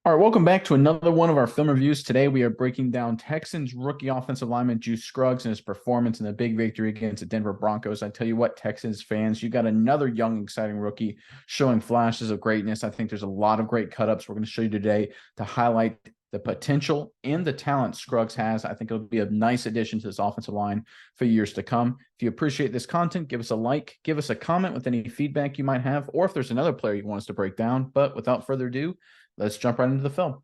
All right, welcome back to another one of our film reviews. Today we are breaking down Texans rookie offensive lineman Juice Scruggs and his performance in the big victory against the Denver Broncos. I tell you what, Texans fans, you got another young, exciting rookie showing flashes of greatness. I think there's a lot of great cut-ups we're going to show you today to highlight the potential and the talent Scruggs has. I think it'll be a nice addition to this offensive line for years to come. If you appreciate this content, give us a like, give us a comment with any feedback you might have, or if there's another player you want us to break down. But without further ado, let's jump right into the film.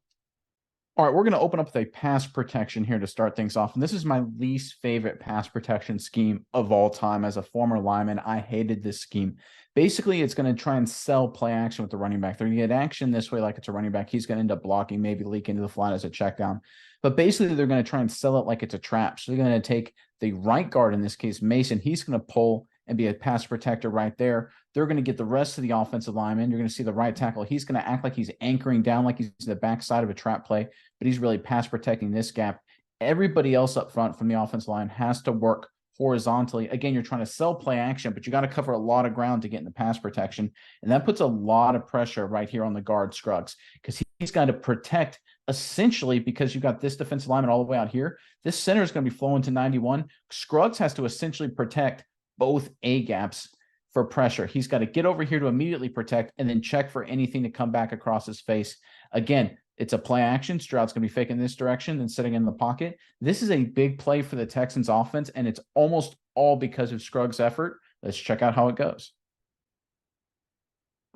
All right, we're going to open up with a pass protection here to start things off. And this is my least favorite pass protection scheme of all time. As a former lineman, I hated this scheme. Basically, it's going to try and sell play action with the running back. They're going to get action this way like it's a running back. He's going to end up blocking, maybe leak into the flat as a check down. But basically, they're going to try and sell it like it's a trap. So they're going to take the right guard, in this case, Mason. He's going to pull and be a pass protector right there. They're going to get the rest of the offensive lineman. You're going to see the right tackle. He's going to act like he's anchoring down, like he's the backside of a trap play, but he's really pass protecting this gap. Everybody else up front from the offensive line has to work horizontally. Again, you're trying to sell play action, but you got to cover a lot of ground to get in the pass protection. And that puts a lot of pressure right here on the guard, Scruggs, because he's got to protect essentially, because you got this defensive lineman all the way out here. This center is going to be flowing to 91. Scruggs has to essentially protect both A gaps for pressure. He's got to get over here to immediately protect and then check for anything to come back across his face. Again, it's a play action. Stroud's going to be faking this direction and sitting in the pocket. This is a big play for the Texans offense, and it's almost all because of Scruggs' effort. Let's check out how it goes.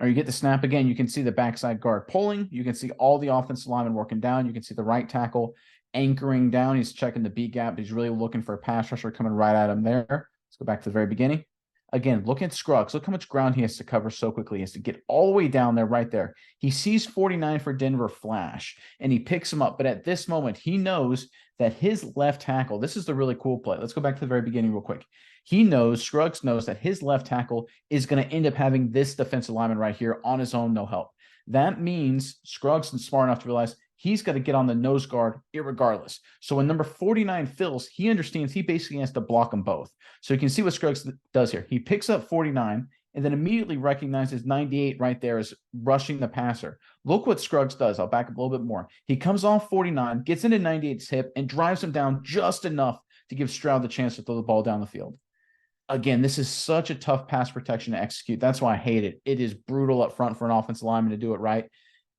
Or you get the snap again. You can see the backside guard pulling. You can see all the offensive linemen working down. You can see the right tackle anchoring down. He's checking the B gap. He's really looking for a pass rusher coming right at him there. Let's go back to the very beginning. Again, look at Scruggs. Look how much ground he has to cover so quickly. He has to get all the way down there right there. He sees 49 for Denver flash, and he picks him up. But at this moment, he knows that his left tackle, this is the really cool play. Let's go back to the very beginning real quick. Scruggs knows that his left tackle is going to end up having this defensive lineman right here on his own, no help. That means Scruggs is smart enough to realize he's got to get on the nose guard irregardless. So when number 49 fills, he understands he basically has to block them both. So you can see what Scruggs does here. He picks up 49 and then immediately recognizes 98 right there as rushing the passer. Look what Scruggs does. I'll back up a little bit more. He comes off 49, gets into 98's hip, and drives him down just enough to give Stroud the chance to throw the ball down the field. Again, this is such a tough pass protection to execute. That's why I hate it. It is brutal up front for an offensive lineman to do it right.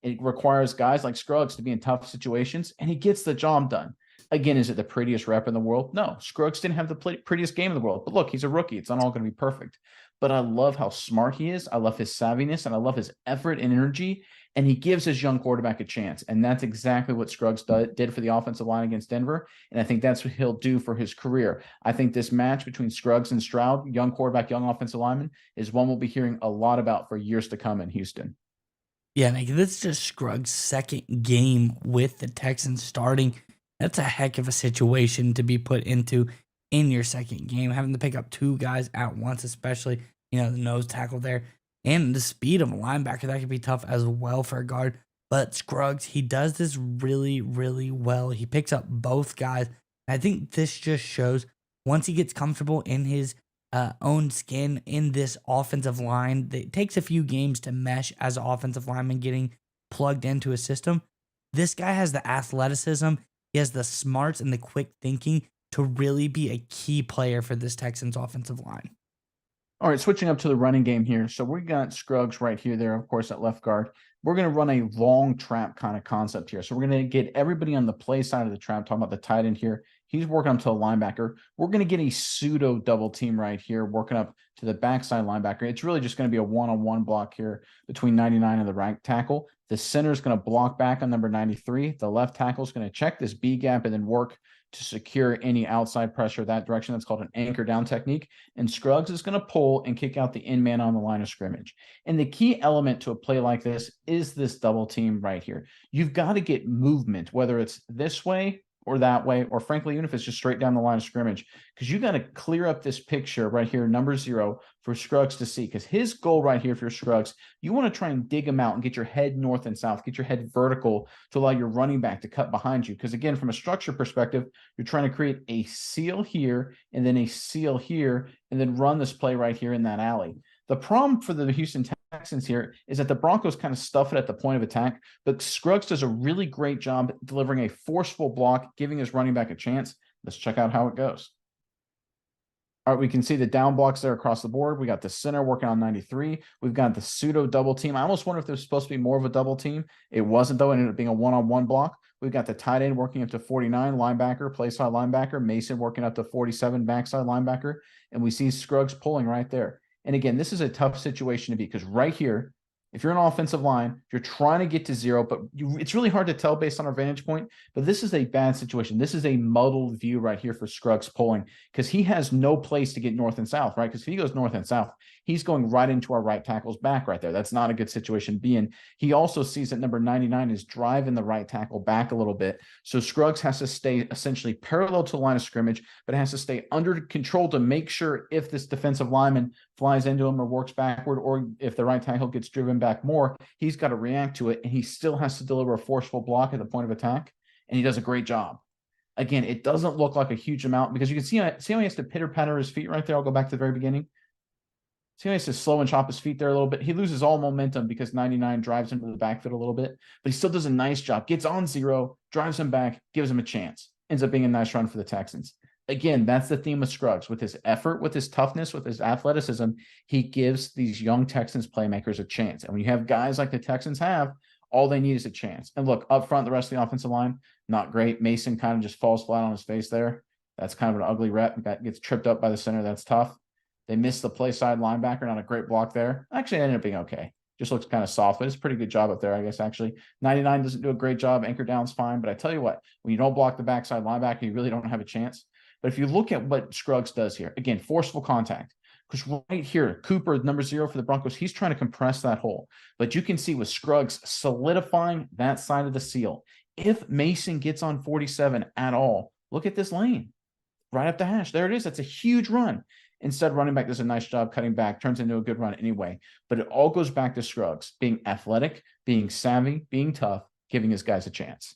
It requires guys like Scruggs to be in tough situations, and he gets the job done. Again, is it the prettiest rep in the world? No, Scruggs didn't have the prettiest game in the world. But look, he's a rookie. It's not all going to be perfect. But I love how smart he is. I love his savviness, and I love his effort and energy. And he gives his young quarterback a chance. And that's exactly what Scruggs did for the offensive line against Denver. And I think that's what he'll do for his career. I think this match between Scruggs and Stroud, young quarterback, young offensive lineman, is one we'll be hearing a lot about for years to come in Houston. Yeah, like this is just Scruggs' second game with the Texans starting. That's a heck of a situation to be put into in your second game, having to pick up two guys at once, especially, the nose tackle there. And the speed of a linebacker, that could be tough as well for a guard. But Scruggs, he does this really, really well. He picks up both guys. I think this just shows once he gets comfortable in his own skin in this offensive line, it takes a few games to mesh as an offensive lineman getting plugged into a system. This guy has the athleticism, he has the smarts and the quick thinking to really be a key player for this Texans offensive line. All right, switching up to the running game here. So we got Scruggs right here, there, of course, at left guard. We're going to run a long trap kind of concept here. So we're going to get everybody on the play side of the trap, talking about the tight end here. He's working up to a linebacker. We're going to get a pseudo double team right here, working up to the backside linebacker. It's really just going to be a one-on-one block here between 99 and the right tackle. The center is going to block back on number 93. The left tackle is going to check this B gap and then work to secure any outside pressure that direction. That's called an anchor down technique. And Scruggs is going to pull and kick out the in man on the line of scrimmage. And the key element to a play like this is this double team right here. You've got to get movement, whether it's this way or that way, or frankly, even if it's just straight down the line of scrimmage, because you got to clear up this picture right here, number 0, for Scruggs to see. Because his goal right here, if you're Scruggs, you want to try and dig him out and get your head north and south, get your head vertical to allow your running back to cut behind you. Because again, from a structure perspective, you're trying to create a seal here and then a seal here, and then run this play right here in that alley. The problem for the Houston Texans here is that the Broncos kind of stuff it at the point of attack, but Scruggs does a really great job delivering a forceful block, giving his running back a chance. Let's check out how it goes. All right, we can see the down blocks there across the board. We got the center working on 93. We've got the pseudo double team. I almost wonder if there's supposed to be more of a double team. It wasn't, though. It ended up being a one-on-one block. We've got the tight end working up to 49, linebacker, play side linebacker, Mason working up to 47, backside linebacker. And we see Scruggs pulling right there. And again, this is a tough situation to be because right here, if you're an offensive line, you're trying to get to zero, but it's really hard to tell based on our vantage point. But this is a bad situation. This is a muddled view right here for Scruggs pulling because he has no place to get north and south, right? Because if he goes north and south, he's going right into our right tackle's back right there. That's not a good situation to be in. He also sees that number 99 is driving the right tackle back a little bit. So Scruggs has to stay essentially parallel to the line of scrimmage, but has to stay under control to make sure if this defensive lineman flies into him or works backward, or if the right tackle gets driven back more, he's got to react to it, and he still has to deliver a forceful block at the point of attack, and he does a great job. Again, it doesn't look like a huge amount because you can see how he has to pitter-patter his feet right there. I'll go back to the very beginning. See how he has to slow and chop his feet there a little bit. He loses all momentum because 99 drives him to the backfield a little bit, but he still does a nice job. Gets on zero, drives him back, gives him a chance. Ends up being a nice run for the Texans. Again, that's the theme of Scruggs. With his effort, with his toughness, with his athleticism, he gives these young Texans playmakers a chance. And when you have guys like the Texans have, all they need is a chance. And look, up front, the rest of the offensive line, not great. Mason kind of just falls flat on his face there. That's kind of an ugly rep. Gets tripped up by the center. That's tough. They missed the play side linebacker, not a great block there. Actually, it ended up being okay. Just looks kind of soft, but it's a pretty good job up there, I guess, actually. 99 doesn't do a great job. Anchor down's fine. But I tell you what, when you don't block the backside linebacker, you really don't have a chance. But if you look at what Scruggs does here, again, forceful contact, because right here, Cooper, number 0 for the Broncos, he's trying to compress that hole. But you can see with Scruggs solidifying that side of the seal. If Mason gets on 47 at all, look at this lane. Right up the hash. There it is. That's a huge run. Instead, running back does a nice job cutting back, turns into a good run anyway. But it all goes back to Scruggs being athletic, being savvy, being tough, giving his guys a chance.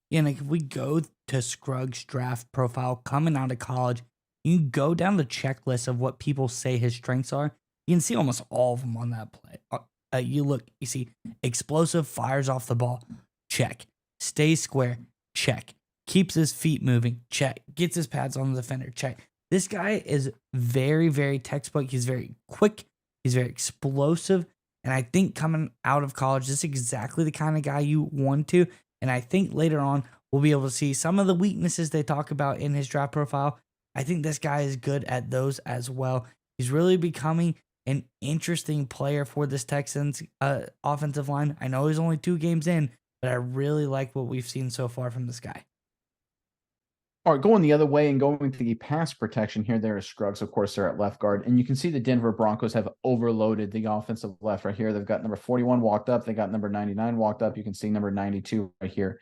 Yeah, and if we go to Scruggs' draft profile coming out of college, you can go down the checklist of what people say his strengths are. You can see almost all of them on that play. You see explosive, fires off the ball, check. Stays square, check. Keeps his feet moving, check. Gets his pads on the defender, check. This guy is very, very textbook. He's very quick. He's very explosive. And I think coming out of college, this is exactly the kind of guy you want to. And I think later on, we'll be able to see some of the weaknesses they talk about in his draft profile. I think this guy is good at those as well. He's really becoming an interesting player for this Texans offensive line. I know he's only 2 games in, but I really like what we've seen so far from this guy. All right, going the other way and going to the pass protection here, there is Scruggs. Of course, they're at left guard. And you can see the Denver Broncos have overloaded the offensive left right here. They've got number 41 walked up. They got number 99 walked up. You can see number 92 right here.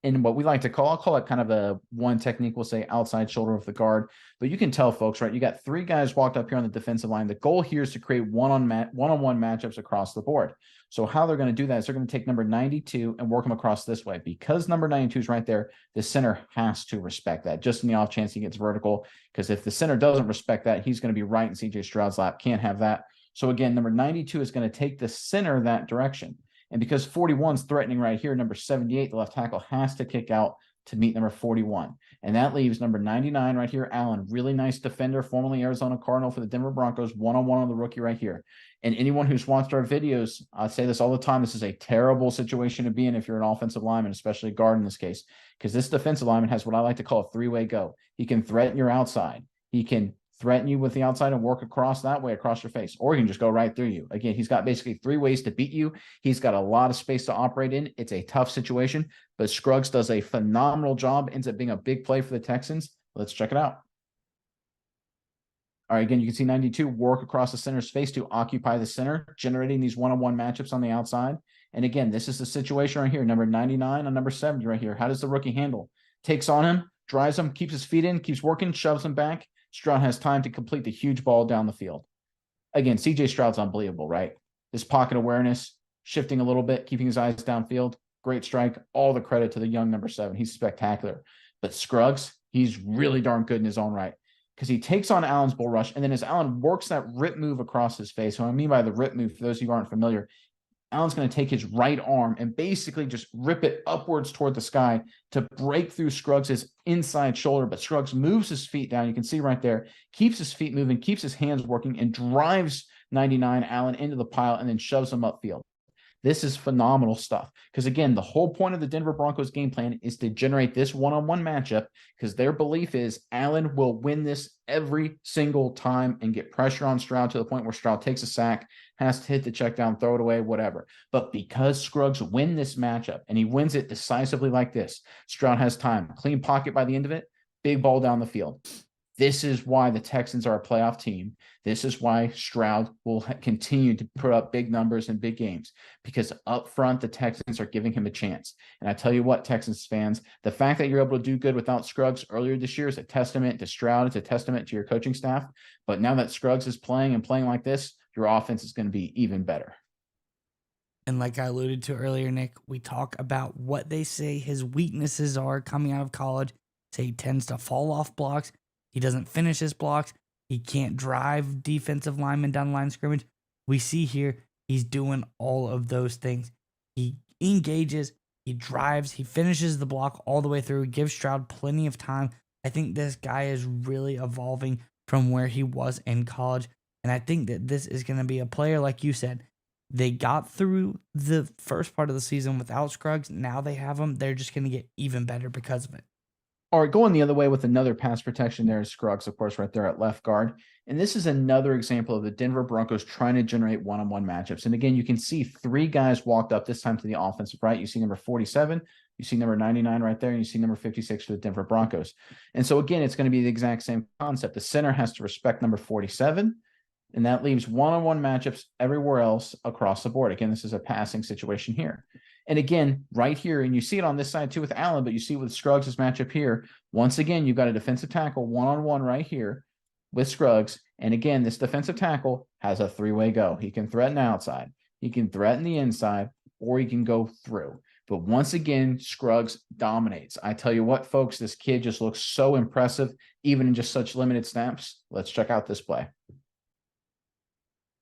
And what we like to call, I'll call it kind of a one technique, we'll say outside shoulder of the guard. But you can tell, folks, right? You got 3 guys walked up here on the defensive line. The goal here is to create one-on-one matchups across the board. So how they're going to do that is they're going to take number 92 and work him across this way. Because number 92 is right there, the center has to respect that, just in the off chance he gets vertical. Because if the center doesn't respect that, he's going to be right in CJ Stroud's lap. Can't have that. So again, number 92 is going to take the center that direction. And because 41 is threatening right here, number 78, the left tackle, has to kick out to meet number 41. And that leaves number 99 right here, Allen. Really nice defender, formerly Arizona Cardinal for the Denver Broncos, one-on-one on the rookie right here. And anyone who's watched our videos, I say this all the time, this is a terrible situation to be in if you're an offensive lineman, especially a guard in this case, because this defensive lineman has what I like to call a 3-way go. He can threaten your outside. He can threaten you with the outside and work across that way, across your face, or he can just go right through you. Again, he's got basically 3 ways to beat you. He's got a lot of space to operate in. It's a tough situation, but Scruggs does a phenomenal job, ends up being a big play for the Texans. Let's check it out. All right, again, you can see 92 work across the center's face to occupy the center, generating these one-on-one matchups on the outside. And again, this is the situation right here, number 99 on number 70 right here. How does the rookie handle? Takes on him, drives him, keeps his feet in, keeps working, shoves him back. Stroud has time to complete the huge ball down the field. Again, CJ Stroud's unbelievable, right? This pocket awareness, shifting a little bit, keeping his eyes downfield. Great strike. All the credit to the young number 7. He's spectacular. But Scruggs, he's really darn good in his own right. because he takes on Allen's bull rush. And then as Allen works that rip move across his face, what I mean by the rip move, for those of you who aren't familiar, Allen's going to take his right arm and basically just rip it upwards toward the sky to break through Scruggs' inside shoulder. But Scruggs moves his feet down. You can see right there, keeps his feet moving, keeps his hands working, and drives 99 Allen into the pile and then shoves him upfield. This is phenomenal stuff because, again, the whole point of the Denver Broncos game plan is to generate this one-on-one matchup because their belief is Allen will win this every single time and get pressure on Stroud to the point where Stroud takes a sack, has to hit the check down, throw it away, whatever. But because Scruggs win this matchup and he wins it decisively like this, Stroud has time, clean pocket by the end of it, big ball down the field. This is why the Texans are a playoff team. This is why Stroud will continue to put up big numbers in big games because up front, the Texans are giving him a chance. And I tell you what, Texans fans, the fact that you're able to do good without Scruggs earlier this year is a testament to Stroud. It's a testament to your coaching staff. But now that Scruggs is playing and playing like this, your offense is going to be even better. And like I alluded to earlier, Nick, we talk about what they say his weaknesses are coming out of college. Say he tends to fall off blocks. He doesn't finish his blocks. He can't drive defensive linemen down the line of scrimmage. We see here he's doing all of those things. He engages, he drives, he finishes the block all the way through, gives Stroud plenty of time. I think this guy is really evolving from where he was in college. And I think that this is going to be a player, like you said, they got through the first part of the season without Scruggs. Now they have him. They're just going to get even better because of it. All right, going the other way with another pass protection there is Scruggs, of course, right there at left guard. And this is another example of the Denver Broncos trying to generate one-on-one matchups. And again, you can see three guys walked up this time to the offensive right. You see number 47, you see number 99 right there, and you see number 56 for the Denver Broncos. And so again, it's going to be the exact same concept. The center has to respect number 47, and that leaves one-on-one matchups everywhere else across the board. Again, this is a passing situation here. And again, right here, and you see it on this side too with Allen, but you see with Scruggs' matchup here. Once again, you've got a defensive tackle one-on-one right here with Scruggs. And again, this defensive tackle has a three-way go. He can threaten outside, he can threaten the inside, or he can go through. But once again, Scruggs dominates. I tell you what, folks, this kid just looks so impressive, even in just such limited snaps. Let's check out this play.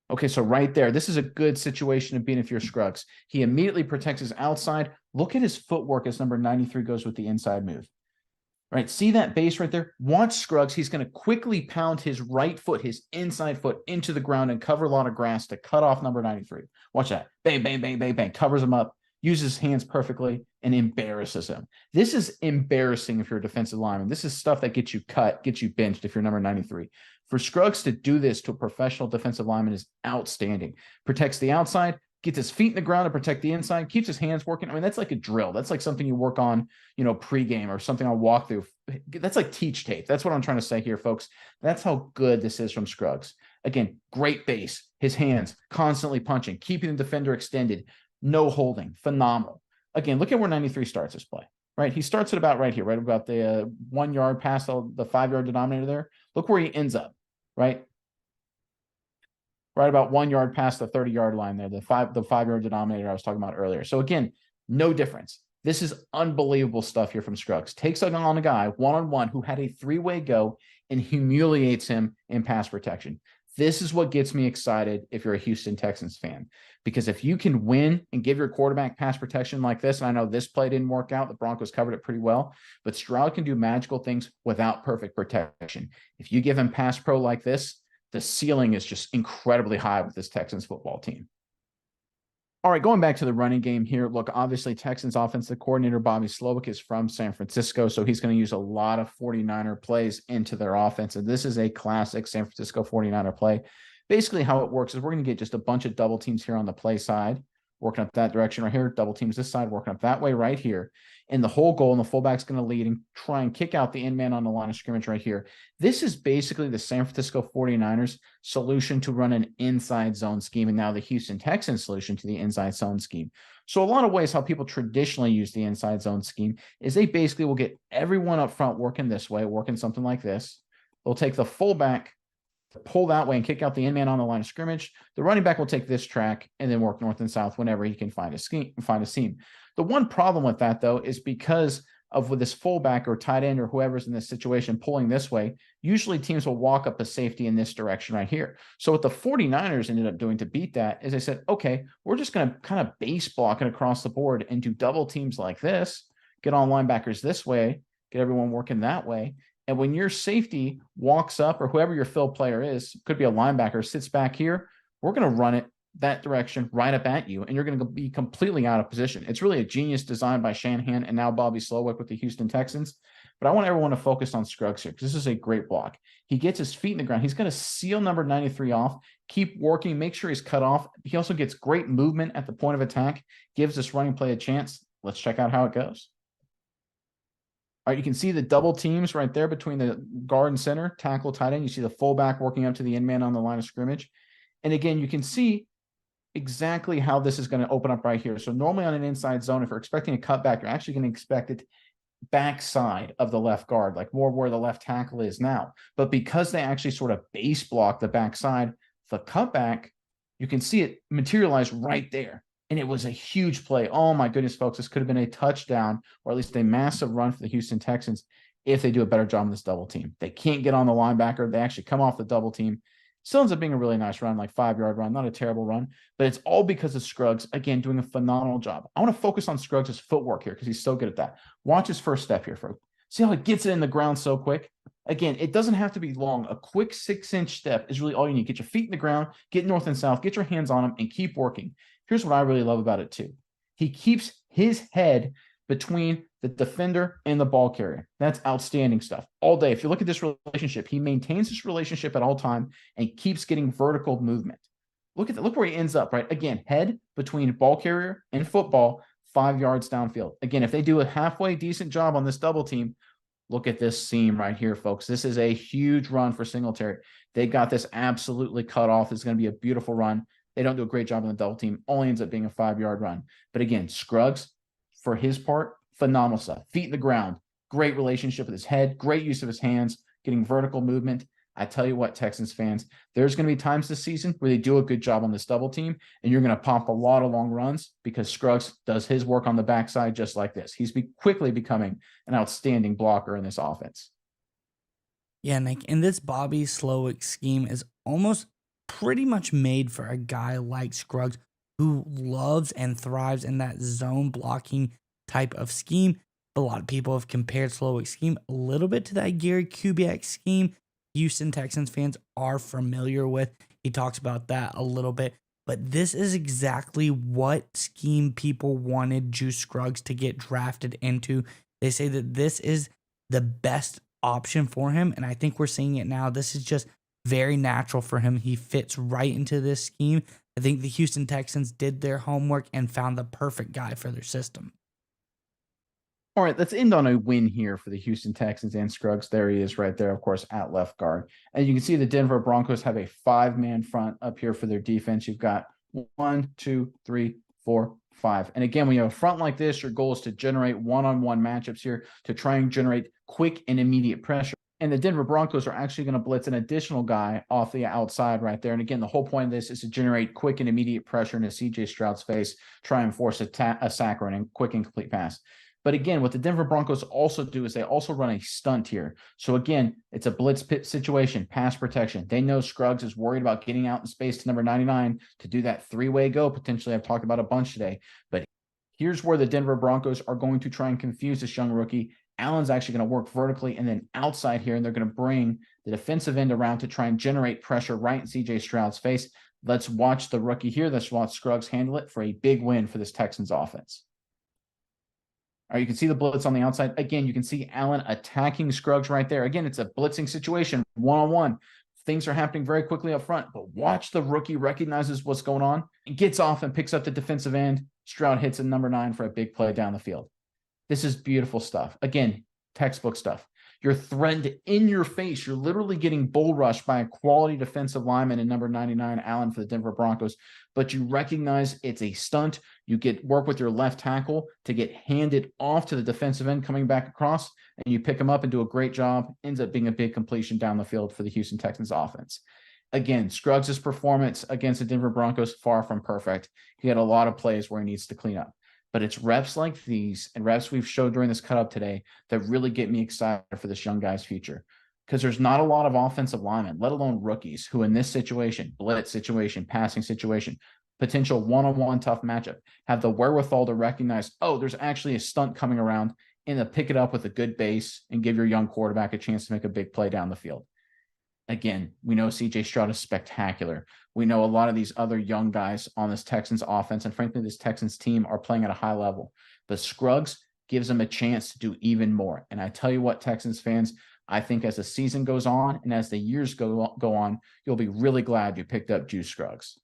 Okay, so right there, this is a good situation to be in if you're Scruggs. He immediately protects his outside. Look at his footwork as number 93 goes with the inside move. Right, see that base right there? Watch Scruggs. He's going to quickly pound his right foot, his inside foot, into the ground and cover a lot of grass to cut off number 93. Watch that. Bang, bang, bang, bang, bang. Covers him up, uses his hands perfectly, and embarrasses him. This is embarrassing if you're a defensive lineman. This is stuff that gets you cut, gets you benched if you're number 93. For Scruggs to do this to a professional defensive lineman is outstanding. Protects the outside, gets his feet in the ground to protect the inside, keeps his hands working. I mean, that's like a drill. That's like something you work on, pregame or something on walkthrough. That's like teach tape. That's what I'm trying to say here, folks. That's how good this is from Scruggs. Again, great base, his hands constantly punching, keeping the defender extended, no holding, phenomenal. Again, look at where 93 starts this play. Right, he starts at about right here, right about the 1 yard past the 5 yard denominator there. Look where he ends up, right about 1 yard past the 30-yard line there, the 5 yard denominator I was talking about earlier. So again, no difference. This is unbelievable stuff here from Scruggs. Takes on a guy one-on-one who had a three-way go and humiliates him in pass protection. This is what gets me excited if you're a Houston Texans fan, because if you can win and give your quarterback pass protection like this, and I know this play didn't work out, the Broncos covered it pretty well, but Stroud can do magical things without perfect protection. If you give him pass pro like this, the ceiling is just incredibly high with this Texans football team. All right, going back to the running game here. Look, obviously Texans offensive coordinator Bobby Slowick is from San Francisco, so he's going to use a lot of 49er plays into their offense. And this is a classic San Francisco 49er play. Basically how it works is we're going to get just a bunch of double teams here on the play side, working up that direction right here, double teams this side, working up that way right here. And the whole goal, and the fullback's going to lead and try and kick out the end man on the line of scrimmage right here. This is basically the San Francisco 49ers solution to run an inside zone scheme, and now the Houston Texans solution to the inside zone scheme. So a lot of ways how people traditionally use the inside zone scheme is they basically will get everyone up front working this way, working something like this. They'll take the fullback, pull that way and kick out the end man on the line of scrimmage. The running back will take this track and then work north and south whenever he can find a seam. The one problem with that, though, is because of with this fullback or tight end or whoever's in this situation pulling this way, usually teams will walk up a safety in this direction right here. So what the 49ers ended up doing to beat that is they said, okay, we're just going to kind of base block it across the board and do double teams like this, get on linebackers this way, get everyone working that way. And when your safety walks up, or whoever your fill player is, could be a linebacker, sits back here, we're going to run it that direction right up at you, and you're going to be completely out of position. It's really a genius design by Shanahan and now Bobby Slowick with the Houston Texans. But I want everyone to focus on Scruggs here because this is a great block. He gets his feet in the ground. He's going to seal number 93 off, keep working, make sure he's cut off. He also gets great movement at the point of attack, gives this running play a chance. Let's check out how it goes. All right, you can see the double teams right there between the guard and center, tackle, tight end. You see the fullback working up to the end man on the line of scrimmage. And again, you can see exactly how this is going to open up right here. So normally on an inside zone, if you're expecting a cutback, you're actually going to expect it backside of the left guard, like more where the left tackle is now. But because they actually sort of base block the backside, the cutback, you can see it materialize right there. And it was a huge play. Oh my goodness, folks, this could have been a touchdown or at least a massive run for the Houston Texans if they do a better job on this double team. They can't get on the linebacker. They actually come off the double team. Still ends up being a really nice run, like 5-yard run, not a terrible run, but it's all because of Scruggs, again, doing a phenomenal job. I want to focus on Scruggs' footwork here because he's so good at that. Watch his first step here, folks. See how he gets it in the ground so quick? Again, it doesn't have to be long. A quick 6-inch step is really all you need. Get your feet in the ground, get north and south, get your hands on them, and keep working. Here's what I really love about it too. He keeps his head between the defender and the ball carrier. That's outstanding stuff all day. If you look at this relationship, he maintains this relationship at all time and keeps getting vertical movement. Look at that. Look where he ends up, right? Again, head between ball carrier and football, 5 yards downfield. Again, if they do a halfway decent job on this double team, look at this seam right here, folks. This is a huge run for Singletary. They got this absolutely cut off. It's going to be a beautiful run. They don't do a great job on the double team. Only ends up being a 5-yard run. But again, Scruggs, for his part, phenomenal stuff. Feet in the ground, great relationship with his head, great use of his hands, getting vertical movement. I tell you what, Texans fans, there's going to be times this season where they do a good job on this double team, and you're going to pop a lot of long runs because Scruggs does his work on the backside just like this. He's quickly becoming an outstanding blocker in this offense. Yeah, Nick, and this Bobby Slowick scheme is almost pretty much made for a guy like Scruggs who loves and thrives in that zone blocking type of scheme. A lot of people have compared Slowick's scheme a little bit to that Gary Kubiak scheme Houston Texans fans are familiar with. He talks about that a little bit, but this is exactly what scheme people wanted Juice Scruggs to get drafted into. They say that this is the best option for him, and I think we're seeing it now. This is just very natural for him. He fits right into this scheme. I think the Houston Texans did their homework and found the perfect guy for their system. All right, let's end on a win here for the Houston Texans and Scruggs. There he is right there, of course, at left guard. And you can see the Denver Broncos have a 5-man front up here for their defense. You've got 1, 2, 3, 4, 5. And again, when you have a front like this, your goal is to generate one-on-one matchups here to try and generate quick and immediate pressure. And the Denver Broncos are actually going to blitz an additional guy off the outside right there. And again, the whole point of this is to generate quick and immediate pressure into C.J. Stroud's face, try and force a sack or a quick and complete pass. But again, what the Denver Broncos also do is they also run a stunt here. So again, it's a blitz pit situation, pass protection. They know Scruggs is worried about getting out in space to number 99 to do that three-way go. Potentially, I've talked about a bunch today. But here's where the Denver Broncos are going to try and confuse this young rookie. Allen's actually going to work vertically and then outside here, and they're going to bring the defensive end around to try and generate pressure right in C.J. Stroud's face. Let's watch the rookie here. Let's watch Scruggs handle it for a big win for this Texans offense. All right, you can see the blitz on the outside. Again, you can see Allen attacking Scruggs right there. Again, it's a blitzing situation, one-on-one. Things are happening very quickly up front, but watch the rookie recognizes what's going on and gets off and picks up the defensive end. Stroud hits a number 9 for a big play down the field. This is beautiful stuff. Again, textbook stuff. You're threatened in your face. You're literally getting bull rushed by a quality defensive lineman in number 99, Allen, for the Denver Broncos, but you recognize it's a stunt. You get work with your left tackle to get handed off to the defensive end coming back across, and you pick him up and do a great job. Ends up being a big completion down the field for the Houston Texans offense. Again, Scruggs' performance against the Denver Broncos, far from perfect. He had a lot of plays where he needs to clean up. But it's reps like these and reps we've showed during this cut up today that really get me excited for this young guy's future. Because there's not a lot of offensive linemen, let alone rookies, who in this situation, blitz situation, passing situation, potential one-on-one tough matchup, have the wherewithal to recognize, oh, there's actually a stunt coming around, and to pick it up with a good base and give your young quarterback a chance to make a big play down the field. Again, we know CJ Stroud is spectacular. We know a lot of these other young guys on this Texans offense, and frankly, this Texans team are playing at a high level. But Scruggs gives them a chance to do even more. And I tell you what, Texans fans, I think as the season goes on and as the years go on, you'll be really glad you picked up Juice Scruggs.